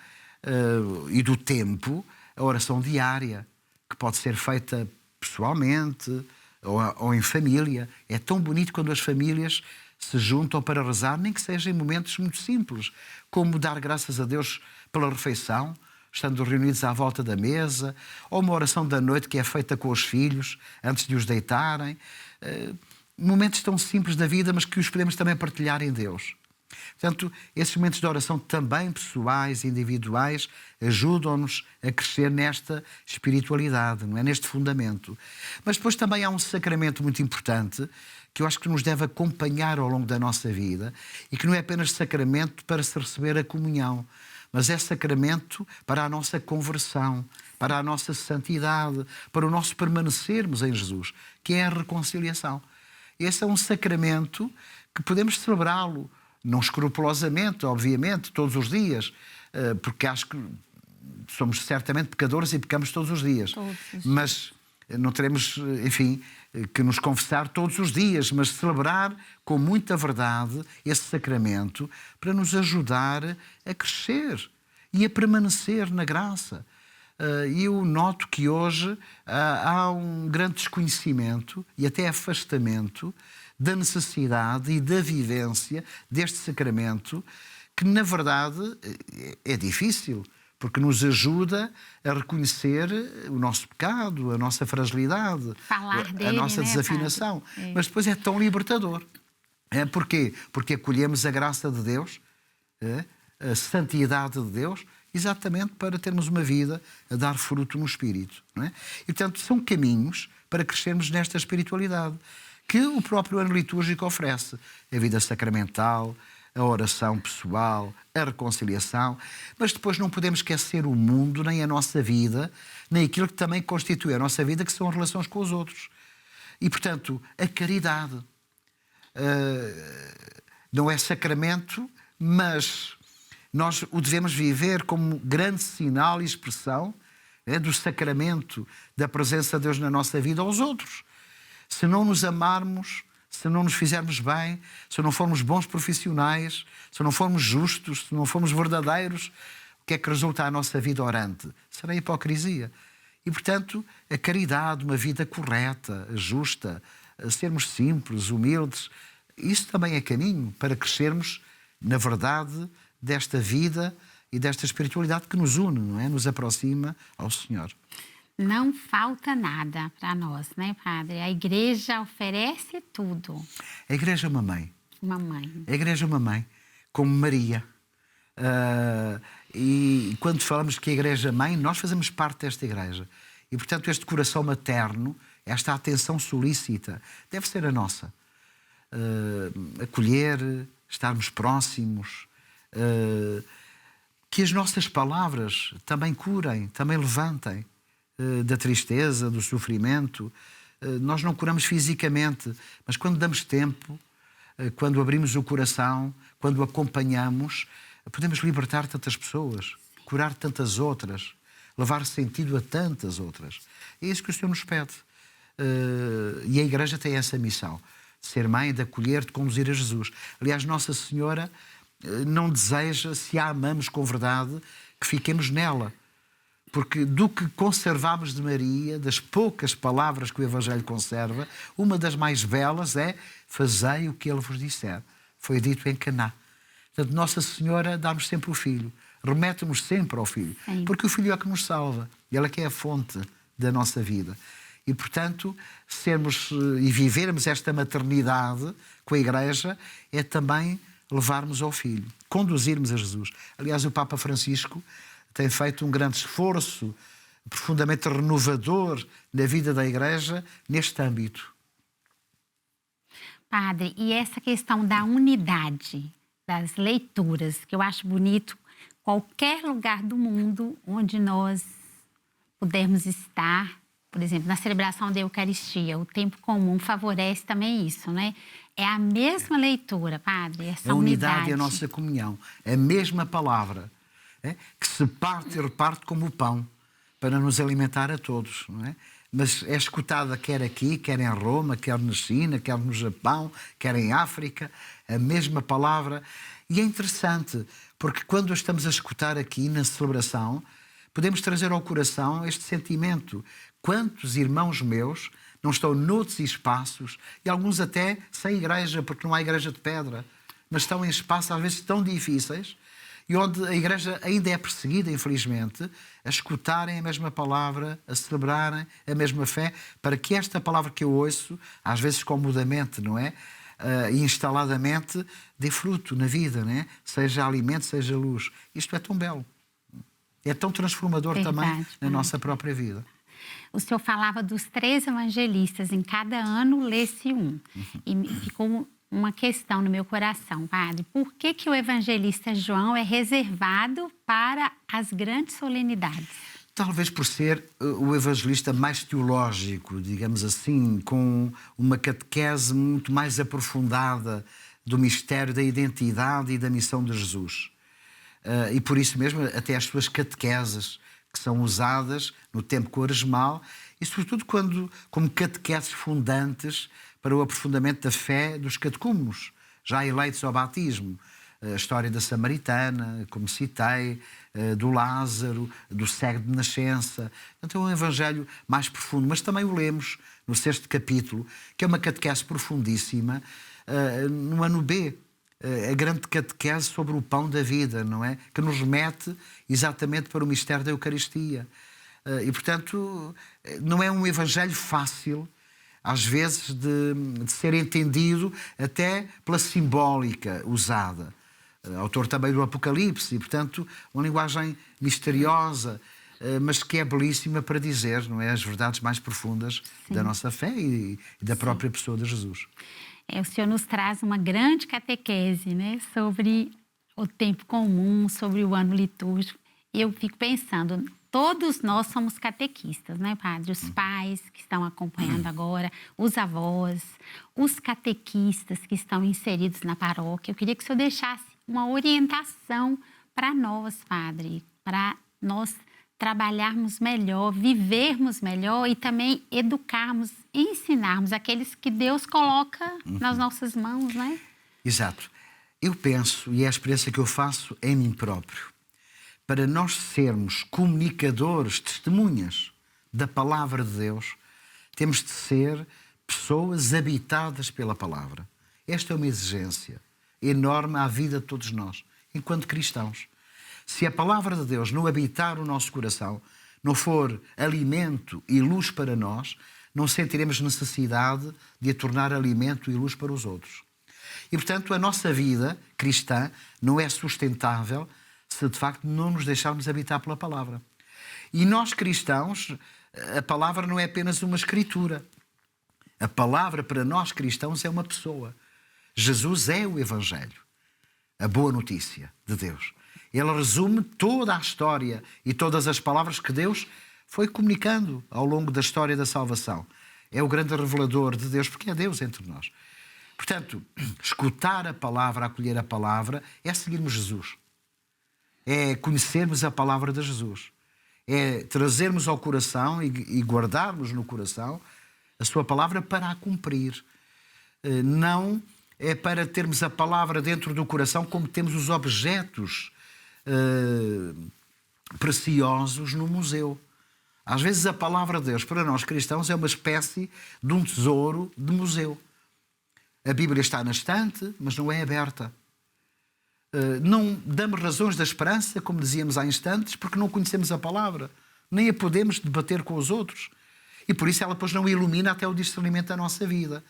e do tempo, a oração diária, que pode ser feita pessoalmente ou em família. É tão bonito quando as famílias se juntam para rezar, nem que seja em momentos muito simples, como dar graças a Deus pela refeição, estando reunidos à volta da mesa, ou uma oração da noite que é feita com os filhos, antes de os deitarem. Momentos tão simples da vida, mas que os podemos também partilhar em Deus. Portanto, esses momentos de oração também pessoais, individuais, ajudam-nos a crescer nesta espiritualidade, não é? Neste fundamento. Mas depois também há um sacramento muito importante que eu acho que nos deve acompanhar ao longo da nossa vida e que não é apenas sacramento para se receber a comunhão, mas é sacramento para a nossa conversão, para a nossa santidade, para o nosso permanecermos em Jesus, que é a reconciliação. Esse é um sacramento que podemos celebrá-lo, não escrupulosamente, obviamente, todos os dias, porque acho que somos certamente pecadores e pecamos todos os dias. Mas não teremos, enfim, que nos confessar todos os dias, mas celebrar com muita verdade esse sacramento para nos ajudar a crescer e a permanecer na graça. E eu noto que hoje há um grande desconhecimento e até afastamento da necessidade e da vivência deste sacramento, que na verdade é difícil, porque nos ajuda a reconhecer o nosso pecado, a nossa fragilidade, a nossa desafinação. Mas depois é tão libertador. Porquê? Porque acolhemos a graça de Deus, a santidade de Deus, exatamente para termos uma vida a dar fruto no Espírito. Não é? E, portanto, são caminhos para crescermos nesta espiritualidade que o próprio ano litúrgico oferece. A vida sacramental, a oração pessoal, a reconciliação, mas depois não podemos esquecer o mundo, nem a nossa vida, nem aquilo que também constitui a nossa vida, que são as relações com os outros. E, portanto, a caridade não é sacramento, mas nós o devemos viver como grande sinal e expressão do sacramento, da presença de Deus na nossa vida aos outros. Se não nos amarmos, se não nos fizermos bem, se não formos bons profissionais, se não formos justos, se não formos verdadeiros, o que é que resulta à nossa vida orante? Será a hipocrisia. E, portanto, a caridade, uma vida correta, justa, sermos simples, humildes, isso também é caminho para crescermos na verdade desta vida e desta espiritualidade que nos une, não é? Nos aproxima ao Senhor. Não falta nada para nós, né, Padre? A Igreja oferece tudo. A Igreja é uma mãe. Uma mãe. A Igreja é uma mãe, como Maria. E quando falamos que a Igreja é mãe, nós fazemos parte desta Igreja. E, portanto, este coração materno, esta atenção solícita, deve ser a nossa. Acolher, estarmos próximos, que as nossas palavras também curem, também levantem da tristeza, do sofrimento. Nós não curamos fisicamente, mas quando damos tempo, quando abrimos o coração, quando acompanhamos, podemos libertar tantas pessoas, curar tantas outras, levar sentido a tantas outras. É isso que o Senhor nos pede. E a Igreja tem essa missão, de ser mãe, de acolher, de conduzir a Jesus. Aliás, Nossa Senhora não deseja, se a amamos com verdade, que fiquemos nela. Porque do que conservamos de Maria, das poucas palavras que o Evangelho conserva, uma das mais belas é: fazei o que ele vos disser. Foi dito em Caná. Portanto, Nossa Senhora dá-nos sempre o Filho, remete-nos sempre ao Filho. Sim. Porque o Filho é que nos salva. Ele é que é a fonte da nossa vida. E, portanto, sermos e vivermos esta maternidade com a Igreja é também levarmos ao Filho, conduzirmos a Jesus. Aliás, o Papa Francisco tem feito um grande esforço profundamente renovador na vida da Igreja neste âmbito. Padre, e essa questão da unidade das leituras, que eu acho bonito, qualquer lugar do mundo onde nós pudermos estar, por exemplo, na celebração da Eucaristia, o tempo comum favorece também isso, né? É a mesma leitura, Padre, essa a unidade. Unidade é a nossa comunhão, a mesma palavra, que se parte e reparte como o pão, para nos alimentar a todos, não é? Mas é escutada quer aqui, quer em Roma, quer na China, quer no Japão, quer em África, a mesma palavra. E é interessante, porque quando a estamos a escutar aqui na celebração, podemos trazer ao coração este sentimento. Quantos irmãos meus não estão noutros espaços, e alguns até sem igreja, porque não há igreja de pedra, mas estão em espaços às vezes tão difíceis, e onde a Igreja ainda é perseguida, infelizmente, a escutarem a mesma palavra, a celebrarem a mesma fé, para que esta palavra que eu ouço, às vezes comodamente, não é? E instaladamente, dê fruto na vida, não é? Seja alimento, seja luz. Isto é tão belo. É tão transformador também na nossa própria vida. O senhor falava dos 3 evangelistas, em cada ano lê-se um. E ficou uma questão no meu coração, Padre. Por que o evangelista João é reservado para as grandes solenidades? Talvez por ser o evangelista mais teológico, digamos assim, com uma catequese muito mais aprofundada do mistério da identidade e da missão de Jesus. E por isso mesmo até as suas catequeses, que são usadas no tempo quaresmal e sobretudo como catequeses fundantes para o aprofundamento da fé dos catecúmenos, já eleitos ao batismo. A história da Samaritana, como citei, do Lázaro, do cego de nascença. Então é um evangelho mais profundo, mas também o lemos no 6º capítulo, que é uma catequese profundíssima, no ano B, a grande catequese sobre o pão da vida, não é? Que nos remete exatamente para o mistério da Eucaristia. E, portanto, não é um evangelho fácil, às vezes, de ser entendido até pela simbólica usada. Autor também do Apocalipse, e, portanto, uma linguagem misteriosa, mas que é belíssima para dizer, não é, as verdades mais profundas da nossa fé e da própria pessoa de Jesus. O Senhor nos traz uma grande catequese, né, sobre o tempo comum, sobre o ano litúrgico. E eu fico pensando, todos nós somos catequistas, né, Padre? Os pais que estão acompanhando agora, os avós, os catequistas que estão inseridos na paróquia. Eu queria que o senhor deixasse uma orientação para nós, Padre, para nós trabalharmos melhor, vivermos melhor e também educarmos, ensinarmos aqueles que Deus coloca nas nossas mãos, né? Exato. Eu penso, e é a experiência que eu faço em mim próprio, para nós sermos comunicadores, testemunhas da palavra de Deus, temos de ser pessoas habitadas pela palavra. Esta é uma exigência enorme à vida de todos nós, enquanto cristãos. Se a palavra de Deus não habitar o nosso coração, não for alimento e luz para nós, não sentiremos necessidade de a tornar alimento e luz para os outros. E, portanto, a nossa vida cristã não é sustentável se, de facto, não nos deixarmos habitar pela palavra. E nós, cristãos, a palavra não é apenas uma escritura. A palavra, para nós cristãos, é uma pessoa. Jesus é o Evangelho, a boa notícia de Deus. Ele resume toda a história e todas as palavras que Deus foi comunicando ao longo da história da salvação. É o grande revelador de Deus, porque é Deus entre nós. Portanto, escutar a palavra, acolher a palavra, é seguirmos Jesus. É conhecermos a palavra de Jesus. É trazermos ao coração e guardarmos no coração a sua palavra para a cumprir. Não é para termos a palavra dentro do coração como temos os objetos preciosos no museu. Às vezes a palavra de Deus para nós cristãos é uma espécie de um tesouro de museu. A Bíblia está na estante, mas não é aberta. Não damos razões da esperança, como dizíamos há instantes, porque não conhecemos a palavra. Nem a podemos debater com os outros. E por isso ela depois não ilumina até o discernimento da nossa vida.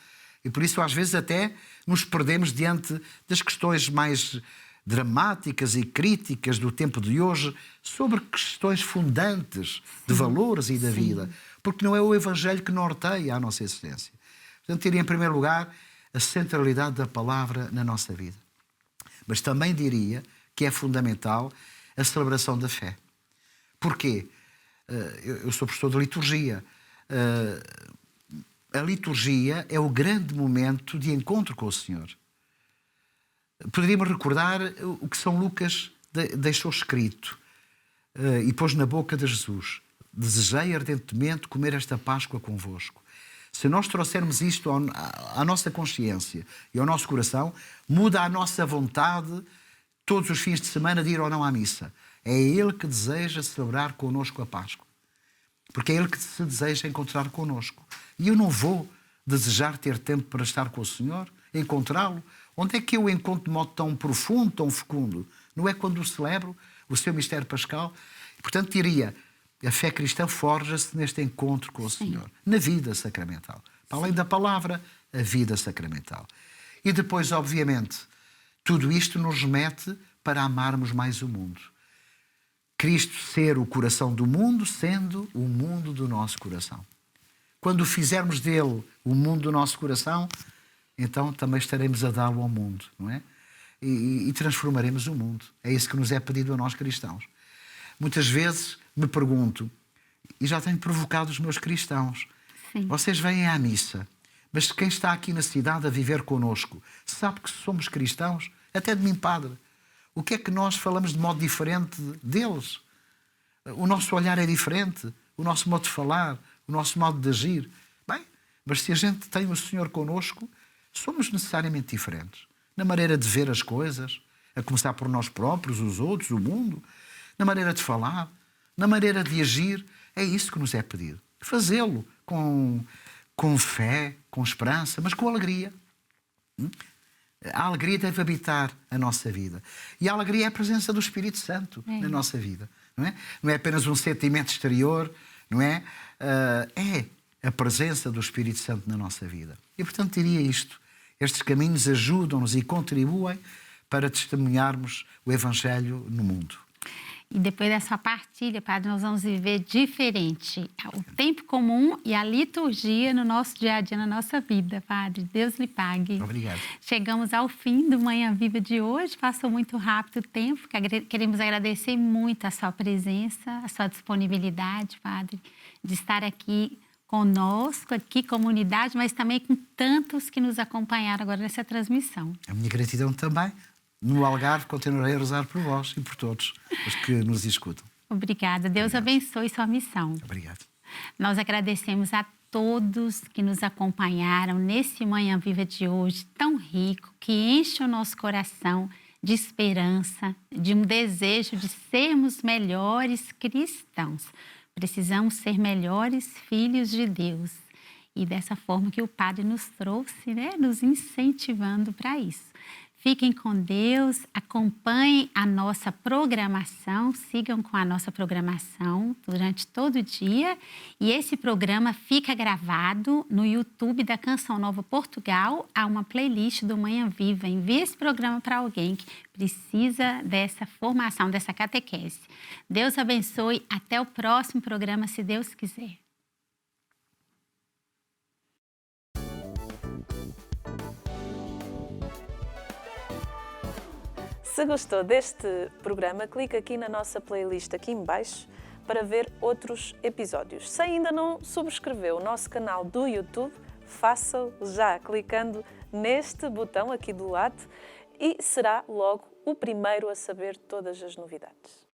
E por isso às vezes até nos perdemos diante das questões mais dramáticas e críticas do tempo de hoje sobre questões fundantes de valores e da vida. Porque não é o Evangelho que norteia a nossa existência. Portanto, teria em primeiro lugar a centralidade da palavra na nossa vida. Mas também diria que é fundamental a celebração da fé. Porquê? Eu sou professor de liturgia. A liturgia é o grande momento de encontro com o Senhor. Poderíamos recordar o que São Lucas deixou escrito e pôs na boca de Jesus. Desejei ardentemente comer esta Páscoa convosco. Se nós trouxermos isto à nossa consciência e ao nosso coração, muda a nossa vontade todos os fins de semana de ir ou não à missa. É Ele que deseja celebrar connosco a Páscoa. Porque é Ele que se deseja encontrar connosco. E eu não vou desejar ter tempo para estar com o Senhor, encontrá-lo. Onde é que eu o encontro de modo tão profundo, tão fecundo? Não é quando o celebro, o seu mistério pascal? Portanto, diria, a fé cristã forja-se neste encontro com o Senhor, na vida sacramental. Para além da palavra, a vida sacramental. E depois, obviamente, tudo isto nos remete para amarmos mais o mundo. Cristo ser o coração do mundo, sendo o mundo do nosso coração. Quando fizermos dele o mundo do nosso coração, então também estaremos a dá-lo ao mundo, não é? E transformaremos o mundo. É isso que nos é pedido a nós cristãos. Muitas vezes me pergunto, e já tenho provocado os meus cristãos, vocês vêm à missa, mas quem está aqui na cidade a viver connosco sabe que somos cristãos, até de mim, padre. O que é que nós falamos de modo diferente deles? O nosso olhar é diferente, o nosso modo de falar, o nosso modo de agir. Bem, mas se a gente tem o Senhor connosco, somos necessariamente diferentes. Na maneira de ver as coisas, a começar por nós próprios, os outros, o mundo, na maneira de falar, na maneira de agir. É isso que nos é pedido. Fazê-lo com fé, com esperança, mas com alegria. A alegria deve habitar a nossa vida. E a alegria é a presença do Espírito Santo na nossa vida. Não é apenas um sentimento exterior, não é? É a presença do Espírito Santo na nossa vida. E, portanto, diria isto. Estes caminhos ajudam-nos e contribuem para testemunharmos o Evangelho no mundo. E depois dessa partilha, Padre, nós vamos viver diferente o tempo comum e a liturgia no nosso dia a dia, na nossa vida, Padre. Deus lhe pague. Obrigado. Chegamos ao fim do Manhã Viva de hoje. Passou muito rápido o tempo. Queremos agradecer muito a sua presença, a sua disponibilidade, Padre, de estar aqui conosco, aqui, comunidade, mas também com tantos que nos acompanharam agora nessa transmissão. A minha gratidão também. No Algarve, continuarei a rezar por vós e por todos os que nos escutam. Obrigada. Deus abençoe sua missão. Obrigado. Nós agradecemos a todos que nos acompanharam nesse Manhã Viva de hoje, tão rico, que enche o nosso coração de esperança, de um desejo de sermos melhores cristãos. Precisamos ser melhores filhos de Deus. E dessa forma que o Padre nos trouxe, né? Nos incentivando para isso. Fiquem com Deus, acompanhem a nossa programação, sigam com a nossa programação durante todo o dia. E esse programa fica gravado no YouTube da Canção Nova Portugal. Há uma playlist do Manhã Viva. Envie esse programa para alguém que precisa dessa formação, dessa catequese. Deus abençoe. Até o próximo programa, se Deus quiser. Se gostou deste programa, clique aqui na nossa playlist aqui em baixo para ver outros episódios. Se ainda não subscreveu o nosso canal do YouTube, faça-o já clicando neste botão aqui do lado e será logo o primeiro a saber todas as novidades.